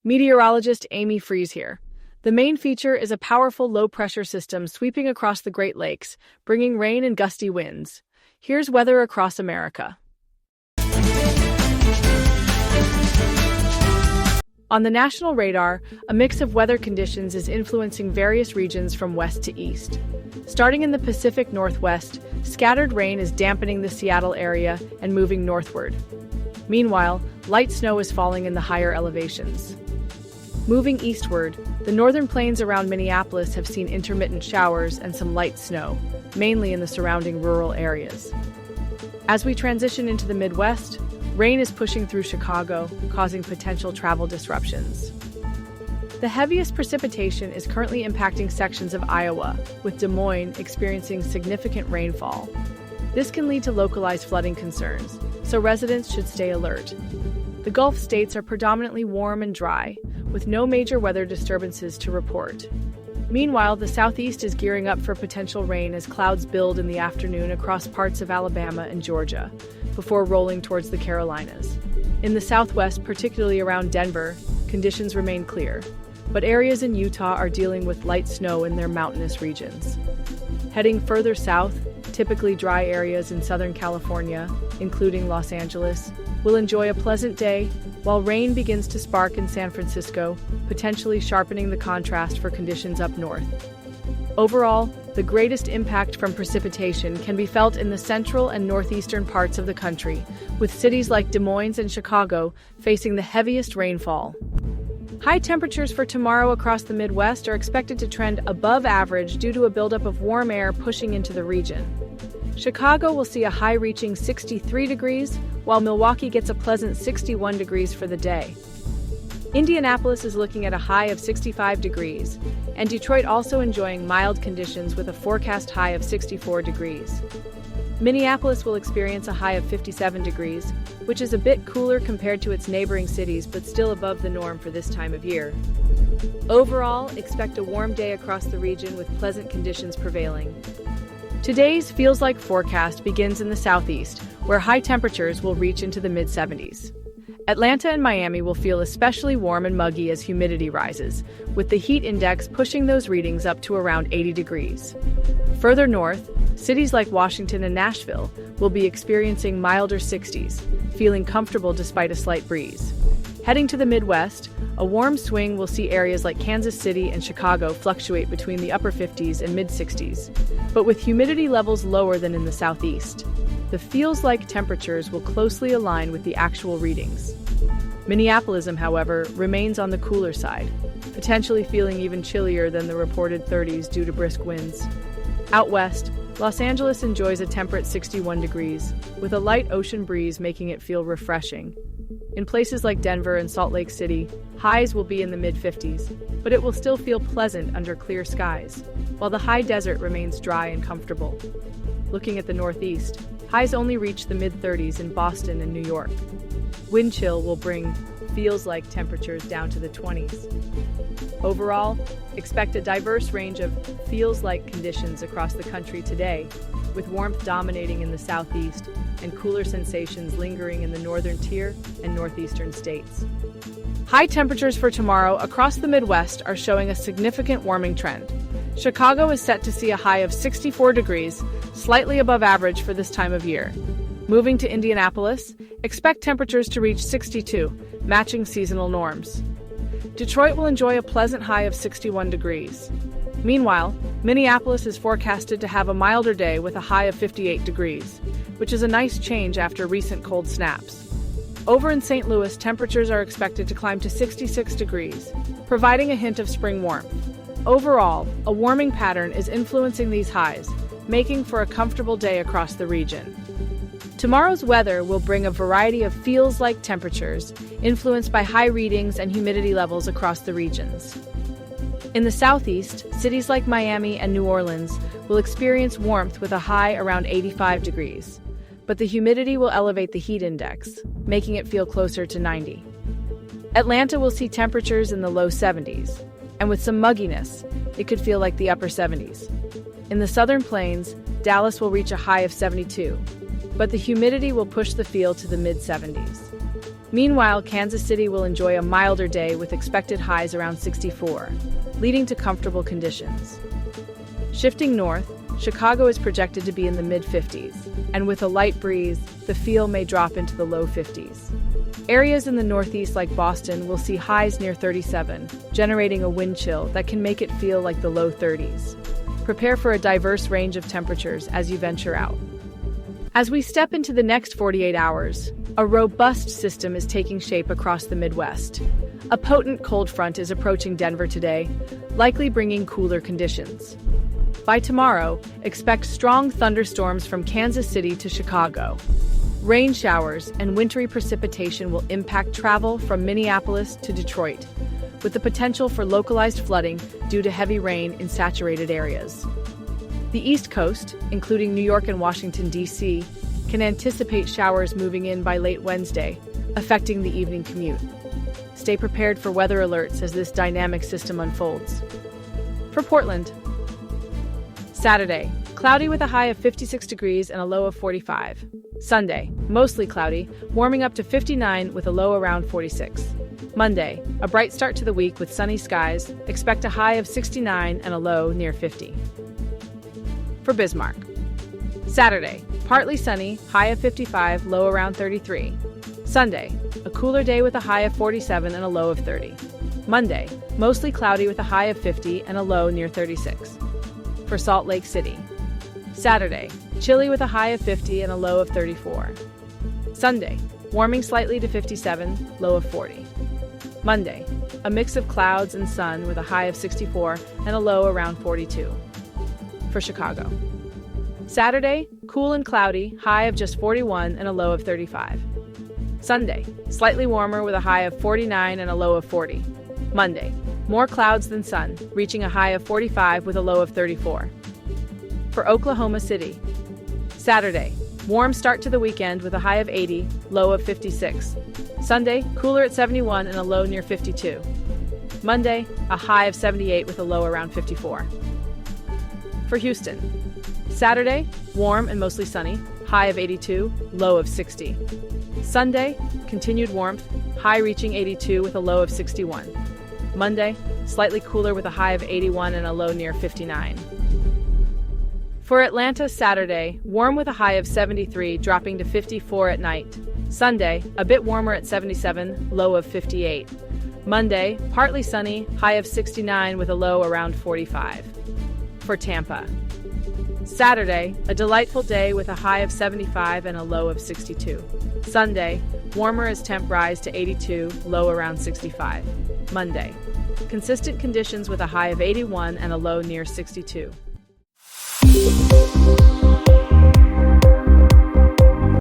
Meteorologist Amy Freeze here. The main feature is a powerful low-pressure system sweeping across the Great Lakes, bringing rain and gusty winds. Here's weather across America. On the national radar, a mix of weather conditions is influencing various regions from west to east. Starting in the Pacific Northwest, scattered rain is dampening the Seattle area and moving northward. Meanwhile, light snow is falling in the higher elevations. Moving eastward, the northern plains around Minneapolis have seen intermittent showers and some light snow, mainly in the surrounding rural areas. As we transition into the Midwest, rain is pushing through Chicago, causing potential travel disruptions. The heaviest precipitation is currently impacting sections of Iowa, with Des Moines experiencing significant rainfall. This can lead to localized flooding concerns, so residents should stay alert. The Gulf states are predominantly warm and dry, with no major weather disturbances to report. Meanwhile, the Southeast is gearing up for potential rain as clouds build in the afternoon across parts of Alabama and Georgia, before rolling towards the Carolinas. In the Southwest, particularly around Denver, conditions remain clear, but areas in Utah are dealing with light snow in their mountainous regions. Heading further south, typically dry areas in Southern California, including Los Angeles, will enjoy a pleasant day, while rain begins to spark in San Francisco, potentially sharpening the contrast for conditions up north. Overall, the greatest impact from precipitation can be felt in the central and northeastern parts of the country, with cities like Des Moines and Chicago facing the heaviest rainfall. High temperatures for tomorrow across the Midwest are expected to trend above average due to a buildup of warm air pushing into the region. Chicago will see a high reaching 63 degrees, while Milwaukee gets a pleasant 61 degrees for the day. Indianapolis is looking at a high of 65 degrees, and Detroit also enjoying mild conditions with a forecast high of 64 degrees. Minneapolis will experience a high of 57 degrees, which is a bit cooler compared to its neighboring cities but still above the norm for this time of year. Overall, expect a warm day across the region with pleasant conditions prevailing. Today's Feels Like forecast begins in the southeast, where high temperatures will reach into the mid-70s. Atlanta and Miami will feel especially warm and muggy as humidity rises, with the heat index pushing those readings up to around 80 degrees. Further north, cities like Washington and Nashville will be experiencing milder 60s, feeling comfortable despite a slight breeze. Heading to the Midwest, a warm swing will see areas like Kansas City and Chicago fluctuate between the upper 50s and mid-60s, but with humidity levels lower than in the southeast. The feels like temperatures will closely align with the actual readings. Minneapolis, however, remains on the cooler side, potentially feeling even chillier than the reported 30s due to brisk winds. Out west, Los Angeles enjoys a temperate 61 degrees, with a light ocean breeze making it feel refreshing. In places like Denver and Salt Lake City, highs will be in the mid-50s, but it will still feel pleasant under clear skies, while the high desert remains dry and comfortable. Looking at the northeast, highs only reach the mid-30s in Boston and New York. Wind chill will bring feels like temperatures down to the 20s. Overall, expect a diverse range of feels like conditions across the country today, with warmth dominating in the southeast and cooler sensations lingering in the northern tier and northeastern states. High temperatures for tomorrow across the Midwest are showing a significant warming trend. Chicago is set to see a high of 64 degrees, slightly above average for this time of year. Moving to Indianapolis, expect temperatures to reach 62, matching seasonal norms. Detroit will enjoy a pleasant high of 61 degrees. Meanwhile, Minneapolis is forecasted to have a milder day with a high of 58 degrees, which is a nice change after recent cold snaps. Over in St. Louis, temperatures are expected to climb to 66 degrees, providing a hint of spring warmth. Overall, a warming pattern is influencing these highs, making for a comfortable day across the region. Tomorrow's weather will bring a variety of feels-like temperatures, influenced by high readings and humidity levels across the regions. In the southeast, cities like Miami and New Orleans will experience warmth with a high around 85 degrees, but the humidity will elevate the heat index, making it feel closer to 90. Atlanta will see temperatures in the low 70s, and with some mugginess, it could feel like the upper 70s. In the southern plains, Dallas will reach a high of 72, but the humidity will push the feel to the mid-70s. Meanwhile, Kansas City will enjoy a milder day with expected highs around 64, leading to comfortable conditions. Shifting north, Chicago is projected to be in the mid-50s, and with a light breeze, the feel may drop into the low 50s. Areas in the northeast like Boston will see highs near 37, generating a wind chill that can make it feel like the low 30s. Prepare for a diverse range of temperatures as you venture out. As we step into the next 48 hours, a robust system is taking shape across the Midwest. A potent cold front is approaching Denver today, likely bringing cooler conditions. By tomorrow, expect strong thunderstorms from Kansas City to Chicago. Rain showers and wintry precipitation will impact travel from Minneapolis to Detroit, with the potential for localized flooding due to heavy rain in saturated areas. The East Coast, including New York and Washington, D.C., can anticipate showers moving in by late Wednesday, affecting the evening commute. Stay prepared for weather alerts as this dynamic system unfolds. For Portland, Saturday, cloudy with a high of 56 degrees and a low of 45. Sunday, mostly cloudy, warming up to 59 with a low around 46. Monday, a bright start to the week with sunny skies, expect a high of 69 and a low near 50. For Bismarck, Saturday, partly sunny, high of 55, low around 33. Sunday, a cooler day with a high of 47 and a low of 30. Monday, mostly cloudy with a high of 50 and a low near 36. For Salt Lake City, Saturday, chilly with a high of 50 and a low of 34. Sunday, warming slightly to 57, low of 40. Monday, a mix of clouds and sun with a high of 64 and a low around 42. For Chicago, Saturday, cool and cloudy, high of just 41 and a low of 35. Sunday, slightly warmer with a high of 49 and a low of 40. Monday, more clouds than sun, reaching a high of 45 with a low of 34. For Oklahoma City, Saturday, warm start to the weekend with a high of 80, low of 56. Sunday, cooler at 71 and a low near 52. Monday, a high of 78 with a low around 54. For Houston, Saturday, warm and mostly sunny, high of 82, low of 60. Sunday, continued warmth, high reaching 82 with a low of 61. Monday, slightly cooler with a high of 81 and a low near 59. For Atlanta, Saturday, warm with a high of 73, dropping to 54 at night. Sunday, a bit warmer at 77, low of 58. Monday, partly sunny, high of 69 with a low around 45. For Tampa, Saturday, a delightful day with a high of 75 and a low of 62. Sunday, warmer as temp rise to 82, low around 65. Monday, consistent conditions with a high of 81 and a low near 62.